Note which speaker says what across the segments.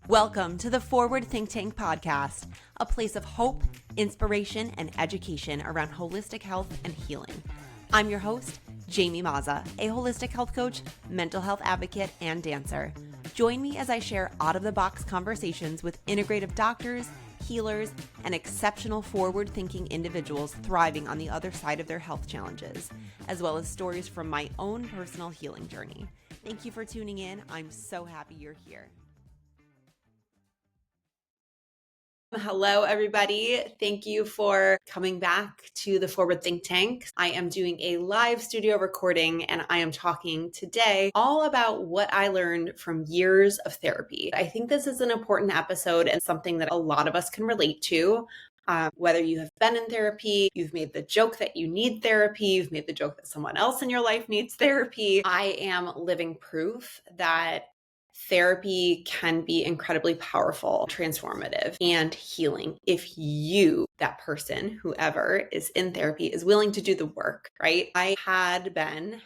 Speaker 1: Welcome to the Forward Think Tank podcast, a place of hope, inspiration, and education around holistic health and healing. I'm your host, Jamie Mazza, a holistic health coach, mental health advocate, and dancer. Join me as I share out-of-the-box conversations with integrative doctors, healers, and exceptional forward-thinking individuals thriving on the other side of their health challenges, as well as stories from my own personal healing journey. Thank you for tuning in. I'm so happy you're here. Hello, everybody. Thank you for coming back to the Forward Think Tank. I am doing a live studio recording and I am talking today all about what I learned from years of therapy. I think this is an important episode and something that a lot of us can relate to. Whether you have been in therapy, you've made the joke that you need therapy, you've made the joke that someone else in your life needs therapy. I am living proof that therapy can be incredibly powerful, transformative, and healing if you, that person, whoever is in therapy, is willing to do the work, right? I had been,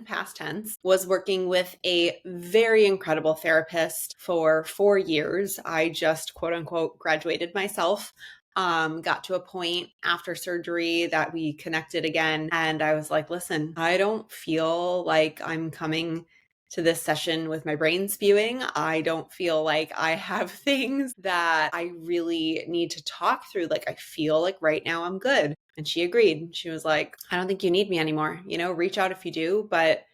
Speaker 1: past tense, was working with a very incredible therapist for 4 years. I just, quote unquote, graduated myself. Got to a point after surgery that we connected again. And I was like, listen, I don't feel like I'm coming to this session with my brain spewing. I don't feel like I have things that I really need to talk through. Like, I feel like right now I'm good. And she agreed. She was like, I don't think you need me anymore. Reach out if you do, but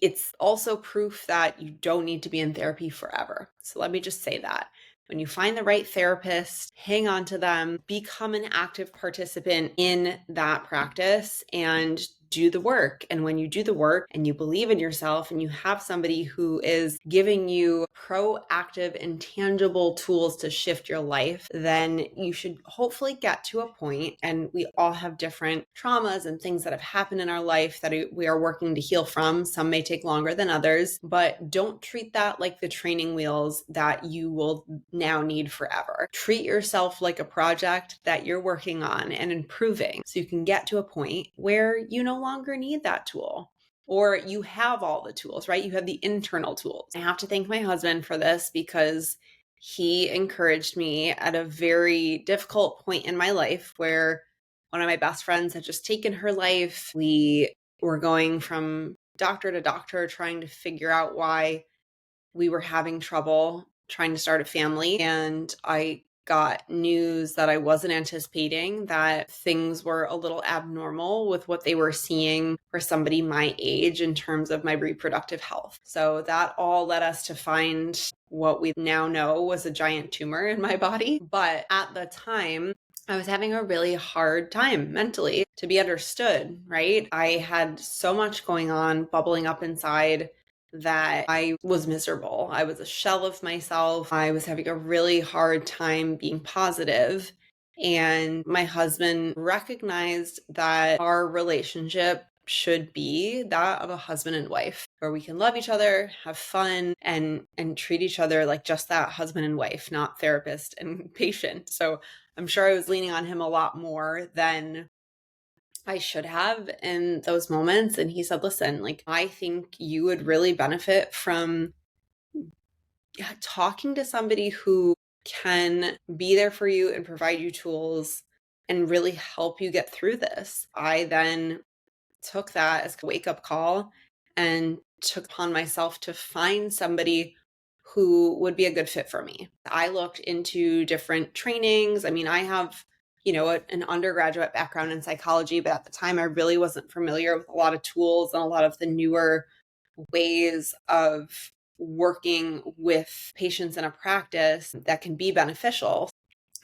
Speaker 1: it's also proof that you don't need to be in therapy forever. So let me just say that. When you find the right therapist, hang on to them, become an active participant in that practice and do the work. And when you do the work and you believe in yourself and you have somebody who is giving you proactive and tangible tools to shift your life, then you should hopefully get to a point, and we all have different traumas and things that have happened in our life that we are working to heal from. Some may take longer than others, but don't treat that like the training wheels that you will now need forever. Treat yourself like a project that you're working on and improving so you can get to a point where you no longer need that tool, or you have all the tools, right? You have the internal tools. I have to thank my husband for this because he encouraged me at a very difficult point in my life where one of my best friends had just taken her life. We were going from doctor to doctor trying to figure out why we were having trouble trying to start a family. And I got news that I wasn't anticipating, that things were a little abnormal with what they were seeing for somebody my age in terms of my reproductive health. So that all led us to find what we now know was a giant tumor in my body. But at the time, I was having a really hard time mentally to be understood, right? I had so much going on, bubbling up inside, that I was miserable. I was a shell of myself. I was having a really hard time being positive. And my husband recognized that our relationship should be that of a husband and wife, where we can love each other, have fun, and treat each other like just that, husband and wife, not therapist and patient. So I'm sure I was leaning on him a lot more than I should have in those moments. And he said, listen, I think you would really benefit from talking to somebody who can be there for you and provide you tools and really help you get through this. I then took that as a wake-up call and took upon myself to find somebody who would be a good fit for me. I looked into different trainings. I mean, I have an undergraduate background in psychology, but at the time I really wasn't familiar with a lot of tools and a lot of the newer ways of working with patients in a practice that can be beneficial.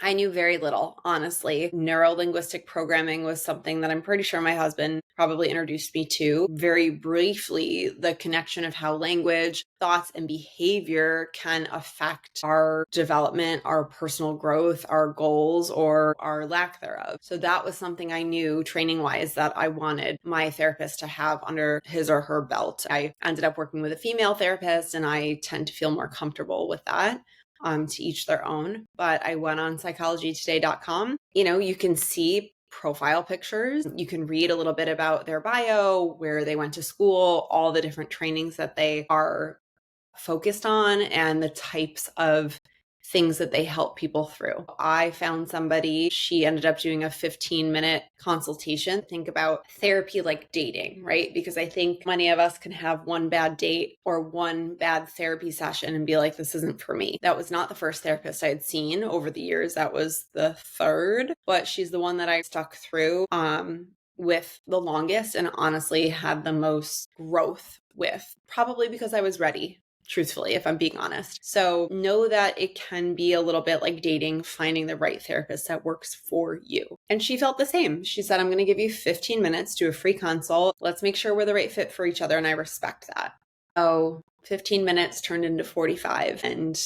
Speaker 1: I knew very little, honestly. Neuro-linguistic programming was something that I'm pretty sure my husband probably introduced me to. Very briefly, the connection of how language, thoughts, and behavior can affect our development, our personal growth, our goals, or our lack thereof. So that was something I knew training-wise that I wanted my therapist to have under his or her belt. I ended up working with a female therapist, and I tend to feel more comfortable with that. To each their own. But I went on psychologytoday.com. You can see profile pictures. You can read a little bit about their bio, where they went to school, all the different trainings that they are focused on and the types of things that they help people through. I found somebody, she ended up doing a 15-minute consultation. Think about therapy like dating, right? Because I think many of us can have one bad date or one bad therapy session and be like, this isn't for me. That was not the first therapist I had seen over the years. That was the third, but she's the one that I stuck through with the longest and honestly had the most growth with, probably because I was ready. Truthfully, if I'm being honest. So know that it can be a little bit like dating, finding the right therapist that works for you. And she felt the same. She said, I'm going to give you 15 minutes to a free consult. Let's make sure we're the right fit for each other. And I respect that. So 15 minutes turned into 45. And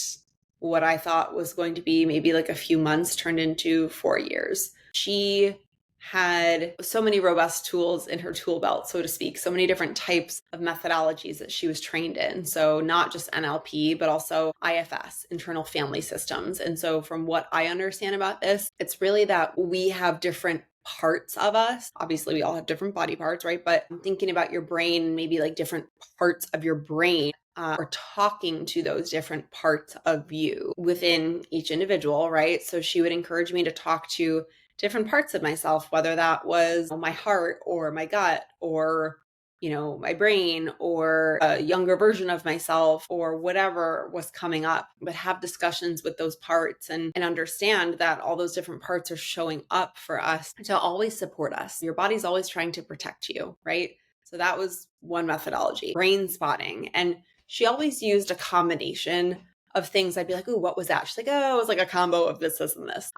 Speaker 1: what I thought was going to be maybe like a few months turned into 4 years. She had so many robust tools in her tool belt, so to speak, so many different types of methodologies that she was trained in. So not just NLP, but also IFS, internal family systems. And so from what I understand about this, it's really that we have different parts of us. Obviously, we all have different body parts, right? But I'm thinking about your brain, maybe like different parts of your brain or talking to those different parts of you within each individual, right? So she would encourage me to talk to different parts of myself, whether that was my heart or my gut or, my brain or a younger version of myself or whatever was coming up, but have discussions with those parts and understand that all those different parts are showing up for us to always support us. Your body's always trying to protect you, right? So that was one methodology, brain spotting. And she always used a combination of things. I'd be like, ooh, what was that? She's like, oh, it was like a combo of this and this.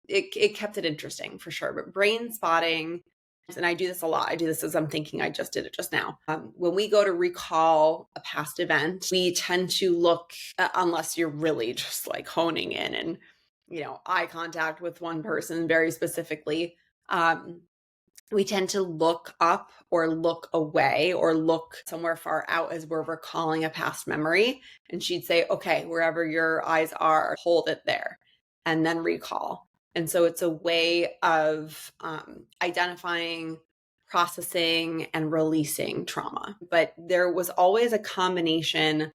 Speaker 1: It kept it interesting for sure. But brain spotting, and I do this a lot. I do this as I'm thinking, I just did it just now. When we go to recall a past event, we tend to look, unless you're really just like honing in and, eye contact with one person very specifically, we tend to look up or look away or look somewhere far out as we're recalling a past memory. And she'd say, okay, wherever your eyes are, hold it there and then recall. And so it's a way of identifying, processing, and releasing trauma. But there was always a combination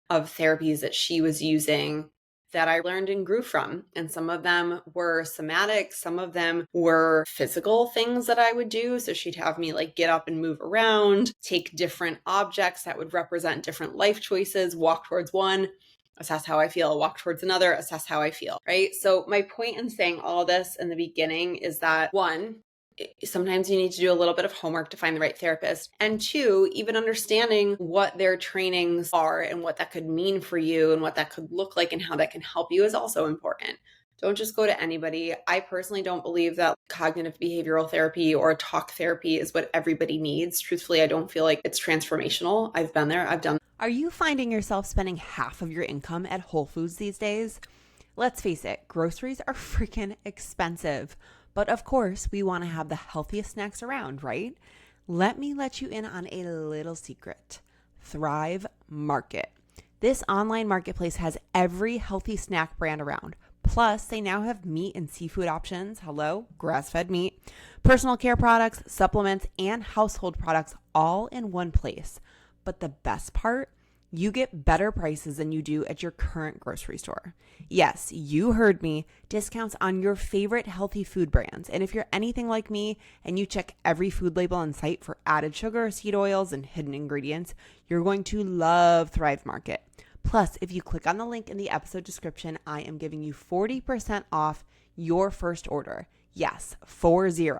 Speaker 1: of therapies that she was using that I learned and grew from. And some of them were somatic, some of them were physical things that I would do. So she'd have me like get up and move around, take different objects that would represent different life choices, walk towards one, assess how I feel, walk towards another, assess how I feel, right? So my point in saying all this in the beginning is that one, sometimes you need to do a little bit of homework to find the right therapist. And two, even understanding what their trainings are and what that could mean for you and what that could look like and how that can help you is also important. Don't just go to anybody. I personally don't believe that cognitive behavioral therapy or talk therapy is what everybody needs. Truthfully, I don't feel like it's transformational. I've been there. I've done.
Speaker 2: Are you finding yourself spending half of your income at Whole Foods these days? Let's face it, groceries are freaking expensive. But of course, we want to have the healthiest snacks around, right? Let me let you in on a little secret. Thrive Market. This online marketplace has every healthy snack brand around. Plus, they now have meat and seafood options. Hello, grass-fed meat, personal care products, supplements, and household products all in one place. But the best part, you get better prices than you do at your current grocery store. Yes, you heard me, discounts on your favorite healthy food brands. And if you're anything like me and you check every food label on site for added sugar, seed oils, and hidden ingredients, you're going to love Thrive Market. Plus, if you click on the link in the episode description, I am giving you 40% off your first order. Yes, 40.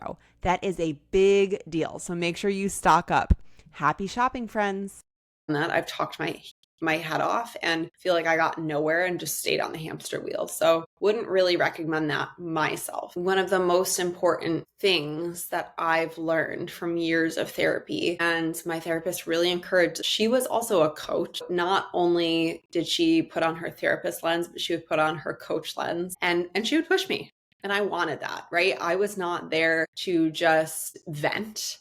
Speaker 2: That is a big deal. So make sure you stock up. Happy shopping, friends.
Speaker 1: That I've talked my head off and feel like I got nowhere and just stayed on the hamster wheel. So wouldn't really recommend that myself. One of the most important things that I've learned from years of therapy, and my therapist really encouraged, she was also a coach. Not only did she put on her therapist lens, but she would put on her coach lens and she would push me. And I wanted that, right? I was not there to just vent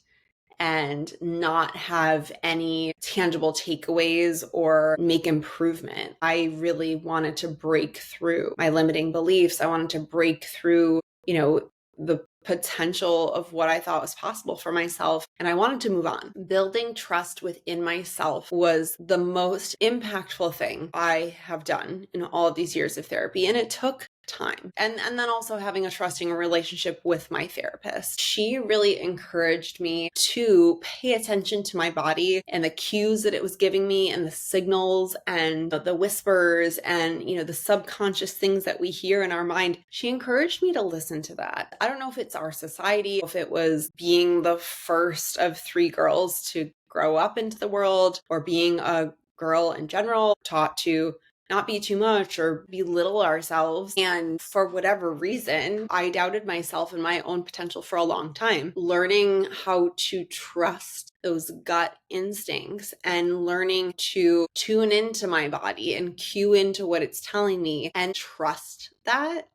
Speaker 1: and not have any tangible takeaways or make improvement. I really wanted to break through my limiting beliefs. I wanted to break through, the potential of what I thought was possible for myself, and I wanted to move on. Building trust within myself was the most impactful thing I have done in all of these years of therapy, and it took time. And then also having a trusting relationship with my therapist. She really encouraged me to pay attention to my body and the cues that it was giving me and the signals and the whispers and, the subconscious things that we hear in our mind. She encouraged me to listen to that. I don't know if it's our society, if it was being the first of 3 girls to grow up into the world, or being a girl in general, taught to not be too much or belittle ourselves. And for whatever reason, I doubted myself and my own potential for a long time. Learning how to trust those gut instincts and learning to tune into my body and cue into what it's telling me and trust that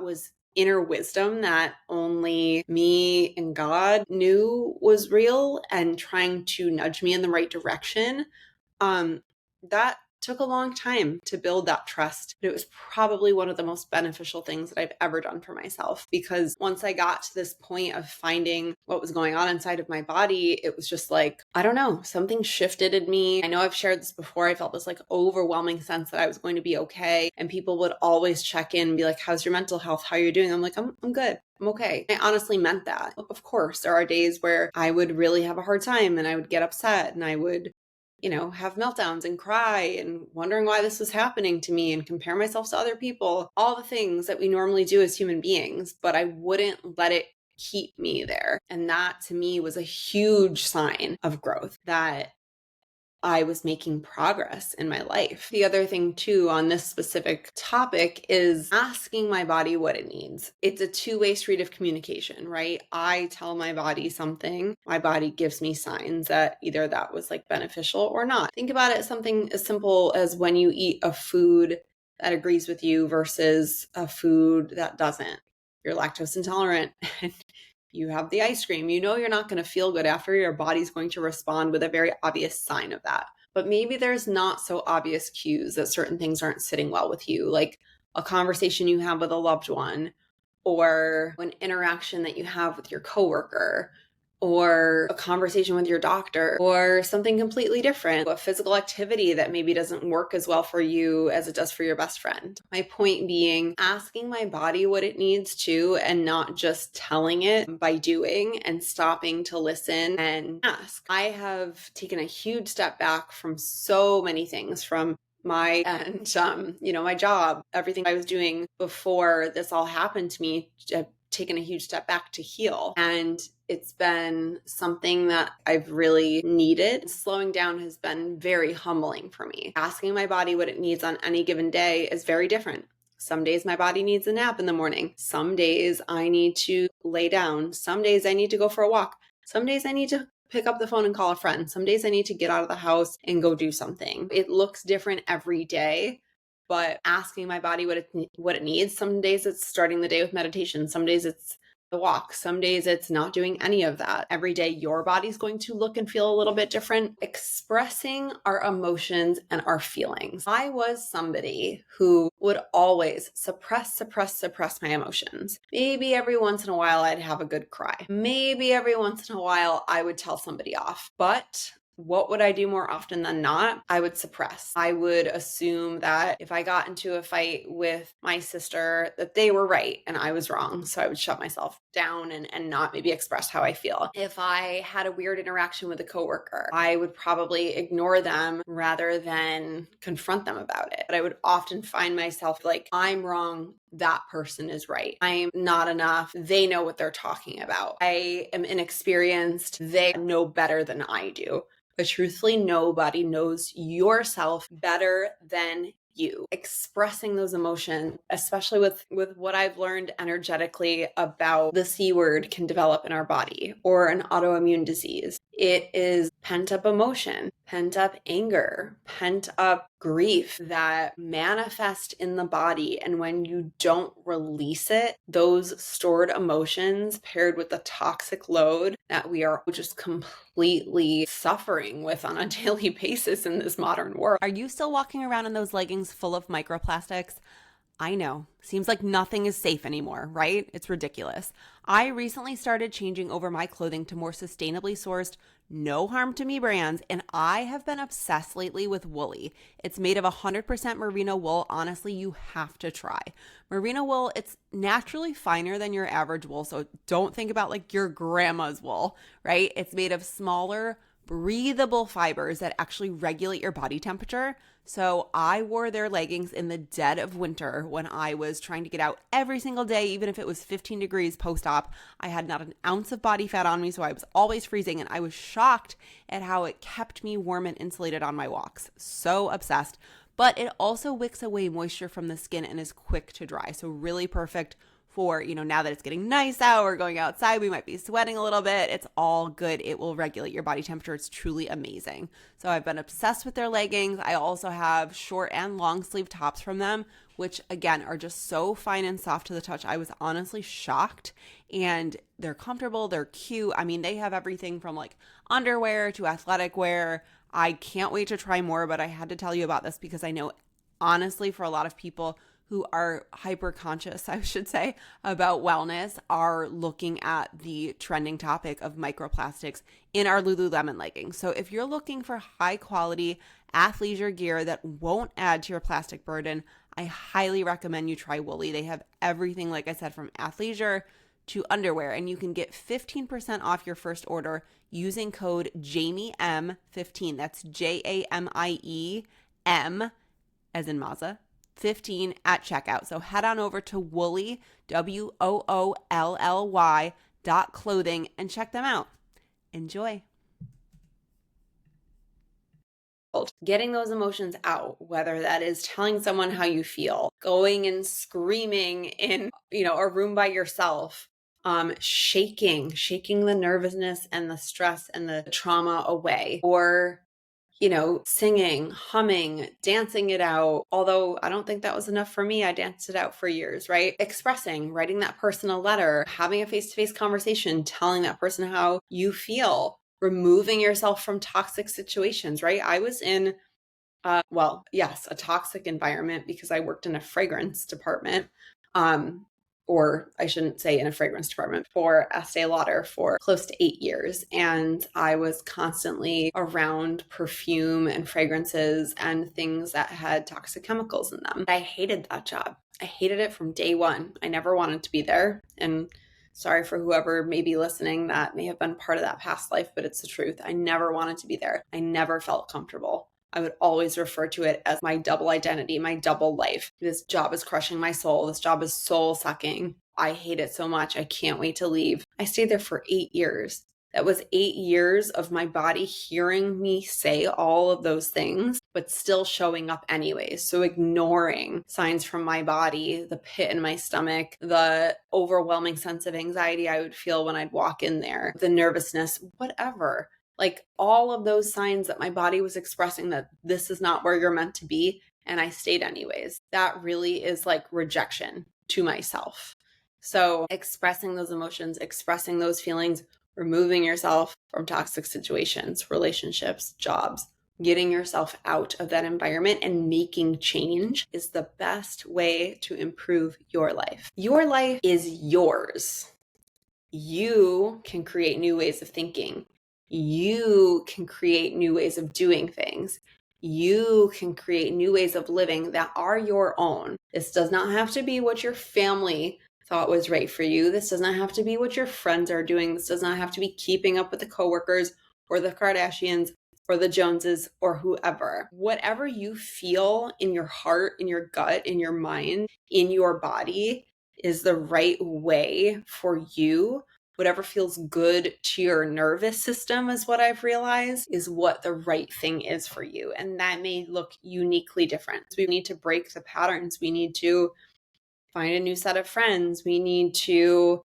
Speaker 1: was inner wisdom that only me and God knew was real and trying to nudge me in the right direction. That took a long time to build that trust, but it was probably one of the most beneficial things that I've ever done for myself, because once I got to this point of finding what was going on inside of my body, it was just like, I don't know, something shifted in me. I know I've shared this before. I felt this like overwhelming sense that I was going to be okay. And people would always check in and be like, how's your mental health? How are you doing? I'm like, I'm good. I'm okay. I honestly meant that. Of course, there are days where I would really have a hard time and I would get upset and I would have meltdowns and cry and wondering why this was happening to me and compare myself to other people, all the things that we normally do as human beings, but I wouldn't let it keep me there. And that to me was a huge sign of growth, that I was making progress in my life. The other thing too on this specific topic is asking my body what it needs. It's a two-way street of communication, right? I tell my body something, my body gives me signs that either that was like beneficial or not. Think about it, something as simple as when you eat a food that agrees with you versus a food that doesn't. You're lactose intolerant and you have the ice cream, you're not going to feel good after. Your body's going to respond with a very obvious sign of that. But maybe there's not so obvious cues that certain things aren't sitting well with you, like a conversation you have with a loved one, or an interaction that you have with your coworker, or a conversation with your doctor, or something completely different, a physical activity that maybe doesn't work as well for you as it does for your best friend. My point being, asking my body what it needs to, and not just telling it by doing and stopping to listen and ask. I have taken a huge step back from so many things, from my my job, everything I was doing before this all happened to me. I've taken a huge step back to heal, and it's been something that I've really needed. Slowing down has been very humbling for me. Asking my body what it needs on any given day is very different. Some days my body needs a nap in the morning. Some days I need to lay down. Some days I need to go for a walk. Some days I need to pick up the phone and call a friend. Some days I need to get out of the house and go do something. It looks different every day, but asking my body what it needs. Some days it's starting the day with meditation. Some days it's the walk. Some days it's not doing any of that. Every day your body's going to look and feel a little bit different. Expressing our emotions and our feelings. I was somebody who would always suppress my emotions. Maybe every once in a while I'd have a good cry. Maybe every once in a while I would tell somebody off. But what would I do more often than not? I would suppress. I would assume that if I got into a fight with my sister, that they were right and I was wrong. So I would shut myself down and not maybe express how I feel. If I had a weird interaction with a coworker, I would probably ignore them rather than confront them about it. But I would often find myself like, I'm wrong, that person is right. I'm not enough. They know what they're talking about. I am inexperienced. They know better than I do. But truthfully, nobody knows yourself better than you. Expressing those emotions, especially with what I've learned energetically about the C word can develop in our body, or an autoimmune disease. It is pent up emotion, pent up anger, pent up grief that manifest in the body. And when you don't release it, those stored emotions paired with the toxic load that we are just completely suffering with on a daily basis in this modern world.
Speaker 2: Are you still walking around in those leggings full of microplastics? I know. Seems like nothing is safe anymore, right? It's ridiculous. I recently started changing over my clothing to more sustainably sourced, no harm to me brands, and I have been obsessed lately with Woolly. It's made of 100% merino wool. Honestly, you have to try. Merino wool, it's naturally finer than your average wool, so don't think about like your grandma's wool, right? It's made of smaller, breathable fibers that actually regulate your body temperature. So I wore their leggings in the dead of winter when I was trying to get out every single day, even if it was 15 degrees post-op. I had not an ounce of body fat on me, so I was always freezing, and I was shocked at how it kept me warm and insulated on my walks. So obsessed. But it also wicks away moisture from the skin and is quick to dry. So really perfect for, now that it's getting nice out, we're going outside, we might be sweating a little bit. It's all good. It will regulate your body temperature. It's truly amazing. So I've been obsessed with their leggings. I also have short and long sleeve tops from them, which again are just so fine and soft to the touch. I was honestly shocked, and they're comfortable. They're cute. I mean, they have everything from like underwear to athletic wear. I can't wait to try more, but I had to tell you about this because I know honestly for a lot of people who are hyper conscious, I should say, about wellness are looking at the trending topic of microplastics in our Lululemon leggings. So if you're looking for high quality athleisure gear that won't add to your plastic burden, I highly recommend you try Woolly. They have everything, like I said, from athleisure to underwear, and you can get 15% off your first order using code JAMIEM15. That's JAMIEM as in Mazda 15 at checkout. So head on over to Woolly, WOOLLY.clothing and check them out. Enjoy.
Speaker 1: Getting those emotions out, whether that is telling someone how you feel, going and screaming in, a room by yourself, shaking the nervousness and the stress and the trauma away, or singing, humming, dancing it out. Although I don't think that was enough for me. I danced it out for years, right? Expressing, writing that person a letter, having a face-to-face conversation, telling that person how you feel, removing yourself from toxic situations, right? I was in, a toxic environment because I worked in a fragrance department. Or I shouldn't say in a fragrance department, for Estee Lauder for close to 8 years. And I was constantly around perfume and fragrances and things that had toxic chemicals in them. I hated that job. I hated it from day one. I never wanted to be there. And sorry for whoever may be listening that may have been part of that past life, but it's the truth. I never wanted to be there. I never felt comfortable. I would always refer to it as my double identity, my double life. This job is crushing my soul. This job is soul sucking. I hate it so much. I can't wait to leave. I stayed there for 8 years. That was 8 years of my body hearing me say all of those things, but still showing up anyways. So ignoring signs from my body, the pit in my stomach, the overwhelming sense of anxiety I would feel when I'd walk in there, the nervousness, whatever. Like all of those signs that my body was expressing that this is not where you're meant to be. And I stayed anyways. That really is like rejection to myself. So expressing those emotions, expressing those feelings, removing yourself from toxic situations, relationships, jobs, getting yourself out of that environment and making change is the best way to improve your life. Your life is yours. You can create new ways of thinking. You can create new ways of doing things. You can create new ways of living that are your own. This does not have to be what your family thought was right for you. This does not have to be what your friends are doing. This does not have to be keeping up with the coworkers or the Kardashians or the Joneses or whoever. Whatever you feel in your heart, in your gut, in your mind, in your body is the right way for you. Whatever feels good to your nervous system is what I've realized is what the right thing is for you. And that may look uniquely different. So we need to break the patterns. We need to find a new set of friends. We need to,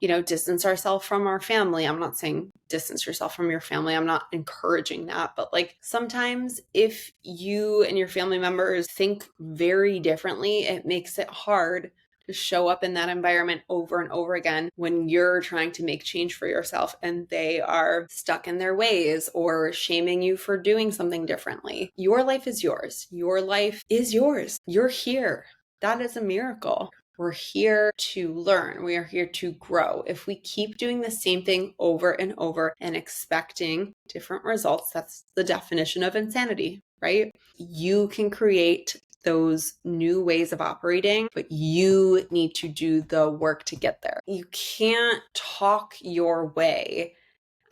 Speaker 1: distance ourselves from our family. I'm not saying distance yourself from your family. I'm not encouraging that. But like sometimes if you and your family members think very differently, it makes it hard to show up in that environment over and over again when you're trying to make change for yourself and they are stuck in their ways or shaming you for doing something differently. Your life is yours. Your life is yours. You're here. That is a miracle. We're here to learn. We are here to grow. If we keep doing the same thing over and over and expecting different results, that's the definition of insanity, right? You can create those new ways of operating, but you need to do the work to get there. You can't talk your way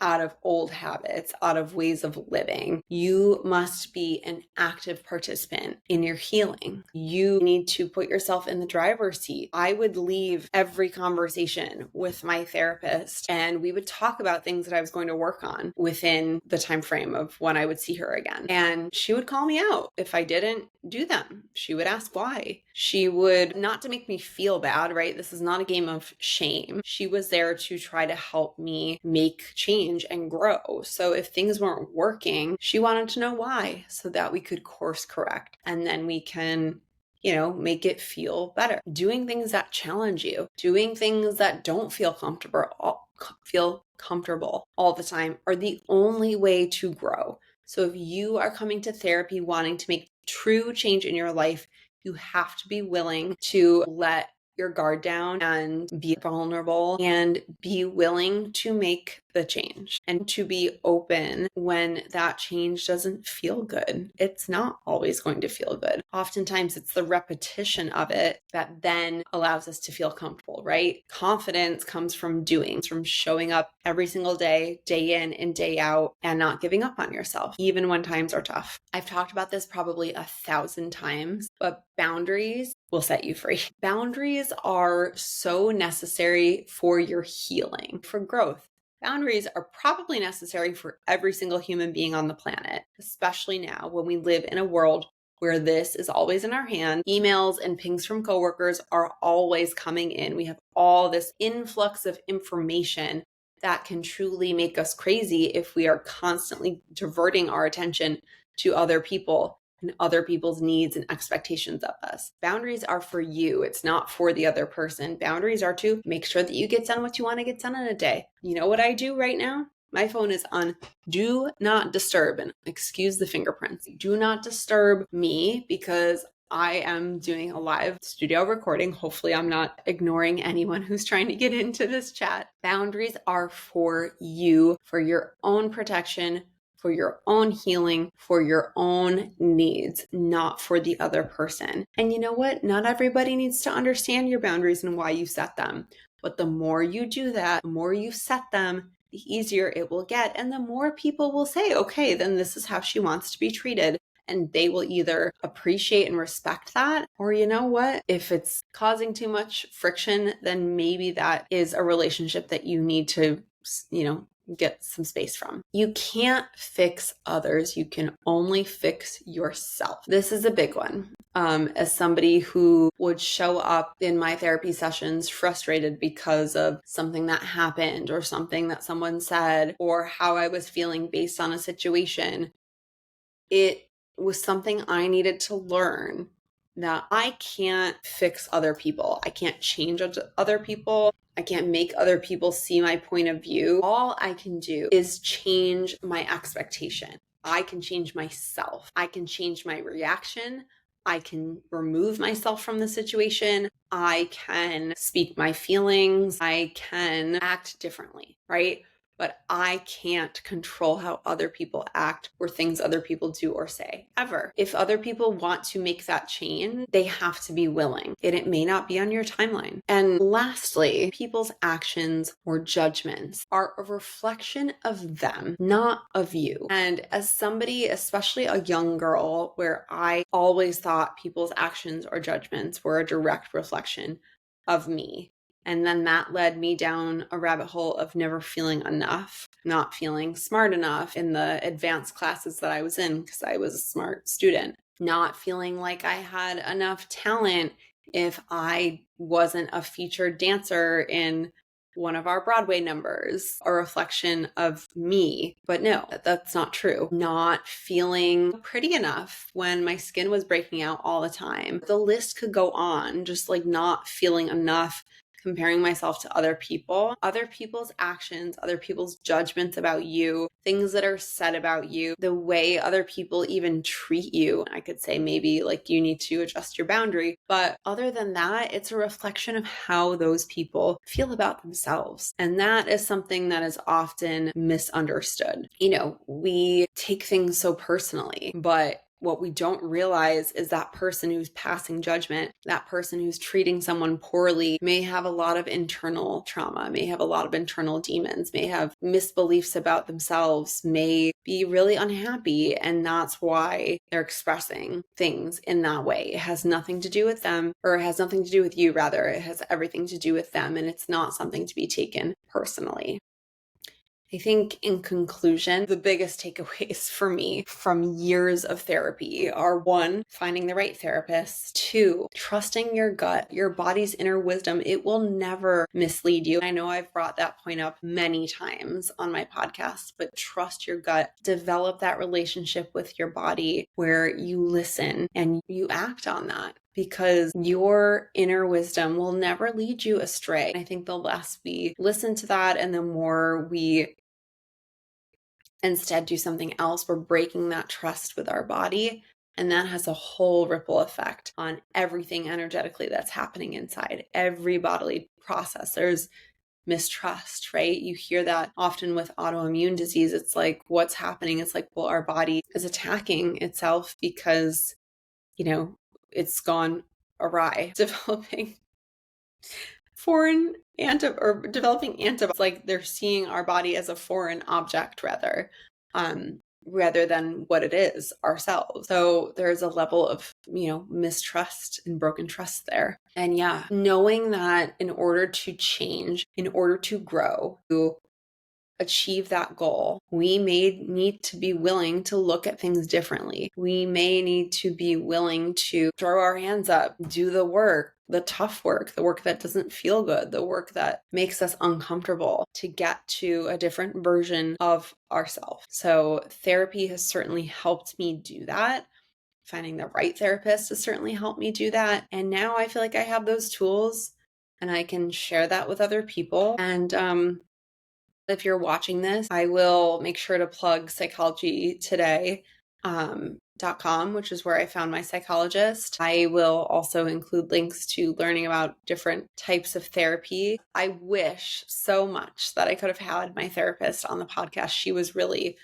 Speaker 1: out of old habits, out of ways of living. You must be an active participant in your healing. You need to put yourself in the driver's seat. I would leave every conversation with my therapist and we would talk about things that I was going to work on within the time frame of when I would see her again. And she would call me out if I didn't do them. She would ask why. She would, not to make me feel bad, right? This is not a game of shame. She was there to try to help me make change and grow. So if things weren't working, she wanted to know why so that we could course correct. And then we can make it feel better. Doing things that challenge you, doing things that don't feel comfortable all the time are the only way to grow. So if you are coming to therapy wanting to make true change in your life, you have to be willing to let your guard down and be vulnerable and be willing to make the change and to be open when that change doesn't feel good. It's not always going to feel good. Oftentimes it's the repetition of it that then allows us to feel comfortable, right? Confidence comes from doing, from showing up every single day, day in and day out, and not giving up on yourself, even when times are tough. I've talked about this probably 1,000 times, but boundaries will set you free. Boundaries are so necessary for your healing, for growth. Boundaries are probably necessary for every single human being on the planet, especially now when we live in a world where this is always in our hand. Emails and pings from coworkers are always coming in. We have all this influx of information that can truly make us crazy if we are constantly diverting our attention to other people and other people's needs and expectations of us. Boundaries are for you. It's not for the other person. Boundaries are to make sure that you get done what you want to get done in a day. You know what I do right now? My phone is on do not disturb, and excuse the fingerprints. Do not disturb me because I am doing a live studio recording. Hopefully I'm not ignoring anyone who's trying to get into this chat. Boundaries are for you, for your own protection, for your own healing, for your own needs, not for the other person. And you know what? Not everybody needs to understand your boundaries and why you set them. But the more you do that, the more you set them, the easier it will get. And the more people will say, okay, then this is how she wants to be treated. And they will either appreciate and respect that, or you know what? If it's causing too much friction, then maybe that is a relationship that you need to, get some space from. You can't fix others. You can only fix yourself. This is a big one. As somebody who would show up in my therapy sessions frustrated because of something that happened or something that someone said or how I was feeling based on a situation, it was something I needed to learn that I can't fix other people. I can't change other people. I can't make other people see my point of view. All I can do is change my expectation. I can change myself. I can change my reaction. I can remove myself from the situation. I can speak my feelings. I can act differently, right? But I can't control how other people act or things other people do or say, ever. If other people want to make that change, they have to be willing, and it may not be on your timeline. And lastly, people's actions or judgments are a reflection of them, not of you. And as somebody, especially a young girl, where I always thought people's actions or judgments were a direct reflection of me, and then that led me down a rabbit hole of never feeling enough, not feeling smart enough in the advanced classes that I was in because I was a smart student, not feeling like I had enough talent if I wasn't a featured dancer in one of our Broadway numbers, a reflection of me. But no, that's not true. Not feeling pretty enough when my skin was breaking out all the time. The list could go on, just like not feeling enough comparing myself to other people, other people's actions, other people's judgments about you, things that are said about you, the way other people even treat you. I could say maybe like you need to adjust your boundary. But other than that, it's a reflection of how those people feel about themselves. And that is something that is often misunderstood. We take things so personally, but what we don't realize is that person who's passing judgment, that person who's treating someone poorly may have a lot of internal trauma, may have a lot of internal demons, may have misbeliefs about themselves, may be really unhappy. And that's why they're expressing things in that way. It has nothing to do with them, or it has nothing to do with you, rather. It has everything to do with them. And it's not something to be taken personally. I think in conclusion, the biggest takeaways for me from years of therapy are 1, finding the right therapist, 2, trusting your gut, your body's inner wisdom. It will never mislead you. I know I've brought that point up many times on my podcast, but trust your gut, develop that relationship with your body where you listen and you act on that, because your inner wisdom will never lead you astray. I think the less we listen to that and the more we instead do something else, we're breaking that trust with our body. And that has a whole ripple effect on everything energetically that's happening inside. Every bodily process, there's mistrust, right? You hear that often with autoimmune disease. It's like, what's happening? It's like, well, our body is attacking itself because, it's gone awry, developing developing antibodies. Like they're seeing our body as a foreign object rather than what it is ourselves. So there's a level of, mistrust and broken trust there. And yeah, knowing that in order to change, in order to grow, to achieve that goal, we may need to be willing to look at things differently. We may need to be willing to throw our hands up, do the work, the tough work, the work that doesn't feel good, the work that makes us uncomfortable to get to a different version of ourselves. So therapy has certainly helped me do that. Finding the right therapist has certainly helped me do that. And now I feel like I have those tools and I can share that with other people. And if you're watching this, I will make sure to plug psychologytoday.com, which is where I found my psychologist. I will also include links to learning about different types of therapy. I wish so much that I could have had my therapist on the podcast. She was really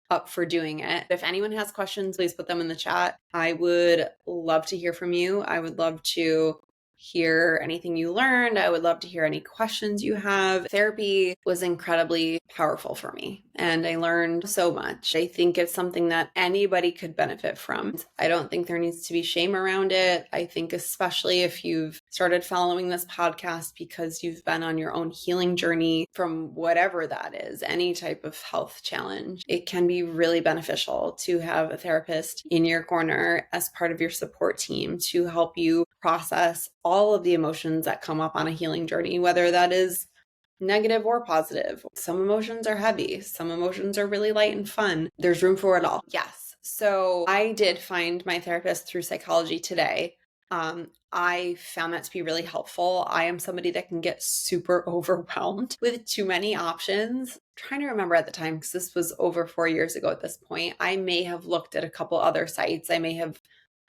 Speaker 1: up for doing it. If anyone has questions, please put them in the chat. I would love to hear from you. I would love to hear anything you learned. I would love to hear any questions you have. Therapy was incredibly powerful for me, and I learned so much. I think it's something that anybody could benefit from. I don't think there needs to be shame around it. I think especially if you've started following this podcast because you've been on your own healing journey from whatever that is, any type of health challenge, it can be really beneficial to have a therapist in your corner as part of your support team to help you process all of the emotions that come up on a healing journey, whether that is negative or positive. Some emotions are heavy, some emotions are really light and fun. There's room for it all. Yes. So I did find my therapist through Psychology Today. I found that to be really helpful. I am somebody that can get super overwhelmed with too many options. I'm trying to remember at the time, because this was over 4 years ago at this point. I may have looked at a couple other sites. I may have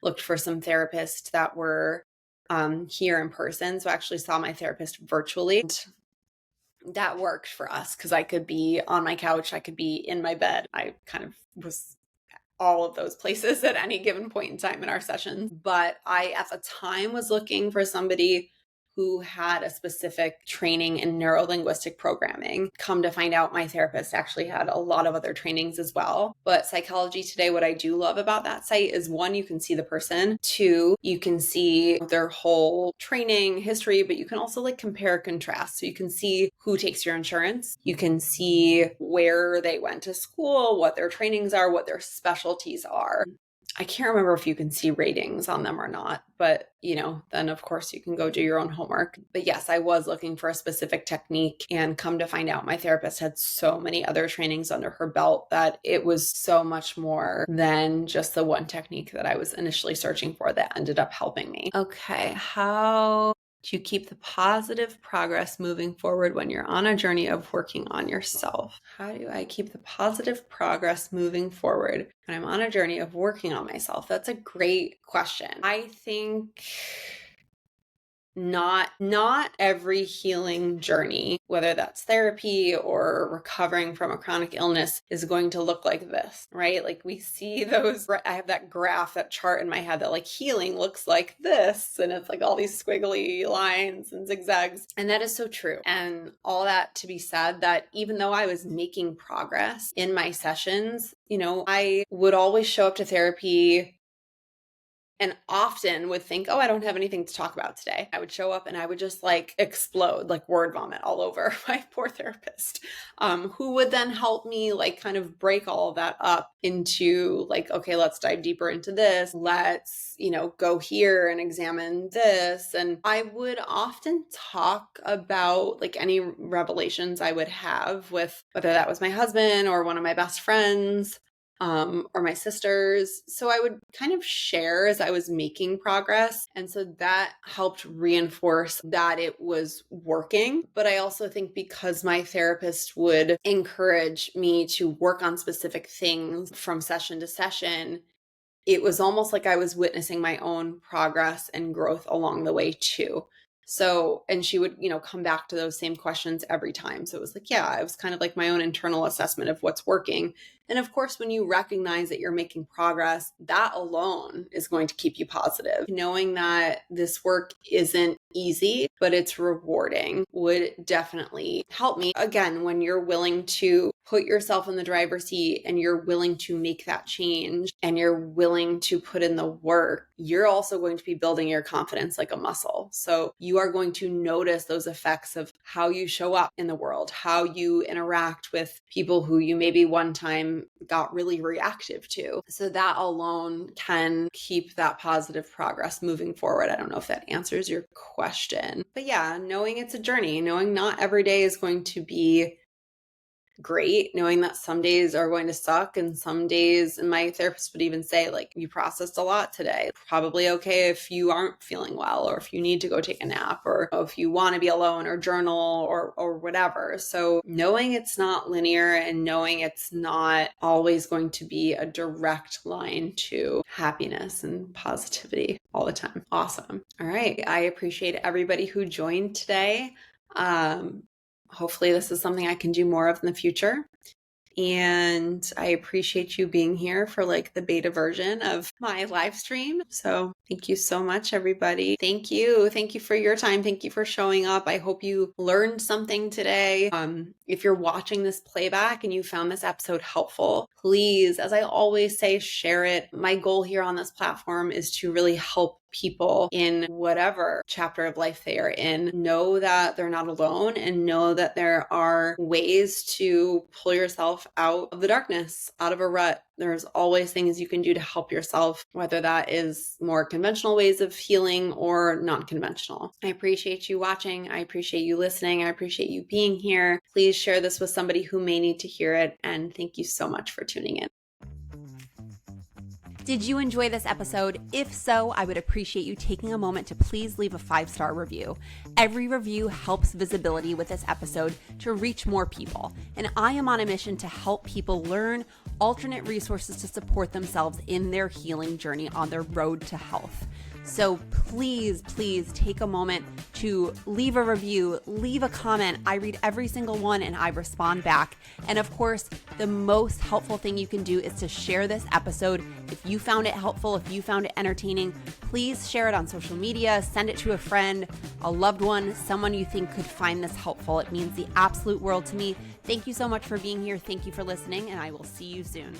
Speaker 1: looked for some therapists that were here in person. So I actually saw my therapist virtually. That worked for us because I could be on my couch, I could be in my bed. I kind of was all of those places at any given point in time in our sessions. But I, at the time, was looking for somebody who had a specific training in neuro-linguistic programming. Come to find out, my therapist actually had a lot of other trainings as well. But Psychology Today, what I do love about that site is, 1, you can see the person. 2, you can see their whole training history, but you can also compare contrast. So you can see who takes your insurance. You can see where they went to school, what their trainings are, what their specialties are. I can't remember if you can see ratings on them or not, but then of course you can go do your own homework. But yes, I was looking for a specific technique, and come to find out, my therapist had so many other trainings under her belt that it was so much more than just the one technique that I was initially searching for that ended up helping me. Okay, how Do you keep the positive progress moving forward when you're on a journey of working on yourself? How do I keep the positive progress moving forward when I'm on a journey of working on myself? That's a great question. I think not every healing journey, whether that's therapy or recovering from a chronic illness, is going to look like this, right? Like we see those, I have that graph, that chart in my head that like healing looks like this, and it's like all these squiggly lines and zigzags. And that is so true. And all that to be said, that even though I was making progress in my sessions, I would always show up to therapy and often would think, oh, I don't have anything to talk about today. I would show up and I would just like explode, like word vomit all over my poor therapist, who would then help me like kind of break all of that up into like, okay, let's dive deeper into this. Let's, go here and examine this. And I would often talk about like any revelations I would have with whether that was my husband or one of my best friends, or my sisters. So I would kind of share as I was making progress. And so that helped reinforce that it was working. But I also think because my therapist would encourage me to work on specific things from session to session, it was almost like I was witnessing my own progress and growth along the way too. So, and she would, come back to those same questions every time. So it was like, yeah, it was kind of like my own internal assessment of what's working. And of course, when you recognize that you're making progress, that alone is going to keep you positive. Knowing that this work isn't easy, but it's rewarding would definitely help me. Again, when you're willing to put yourself in the driver's seat and you're willing to make that change and you're willing to put in the work, you're also going to be building your confidence like a muscle. So you are going to notice those effects of how you show up in the world, how you interact with people who you maybe one time got really reactive to. So that alone can keep that positive progress moving forward. I don't know if that answers your question, but yeah, knowing it's a journey, knowing not every day is going to be great, knowing that some days are going to suck and some days, and my therapist would even say like, you processed a lot today, probably okay if you aren't feeling well, or if you need to go take a nap, or if you want to be alone or journal or whatever. So knowing it's not linear and knowing it's not always going to be a direct line to happiness and positivity all the time. Awesome. All right. I appreciate everybody who joined today. Hopefully this is something I can do more of in the future. And I appreciate you being here for like the beta version of my live stream. So thank you so much, everybody. Thank you. Thank you for your time. Thank you for showing up. I hope you learned something today. If you're watching this playback and you found this episode helpful, please, as I always say, share it. My goal here on this platform is to really help people in whatever chapter of life they are in know that they're not alone and know that there are ways to pull yourself out of the darkness, out of a rut. There's always things you can do to help yourself, whether that is more conventional ways of healing or non-conventional. I appreciate you watching. I appreciate you listening. I appreciate you being here. Please share this with somebody who may need to hear it. And thank you so much for tuning in.
Speaker 2: Did you enjoy this episode? If so, I would appreciate you taking a moment to please leave a 5-star review. Every review helps visibility with this episode to reach more people. And I am on a mission to help people learn alternate resources to support themselves in their healing journey on their road to health. So please take a moment to leave a review, leave a comment. I read every single one and I respond back. And of course, the most helpful thing you can do is to share this episode. If you found it helpful, if you found it entertaining, please share it on social media, send it to a friend, a loved one, someone you think could find this helpful. It means the absolute world to me. Thank you so much for being here. Thank you for listening, and I will see you soon.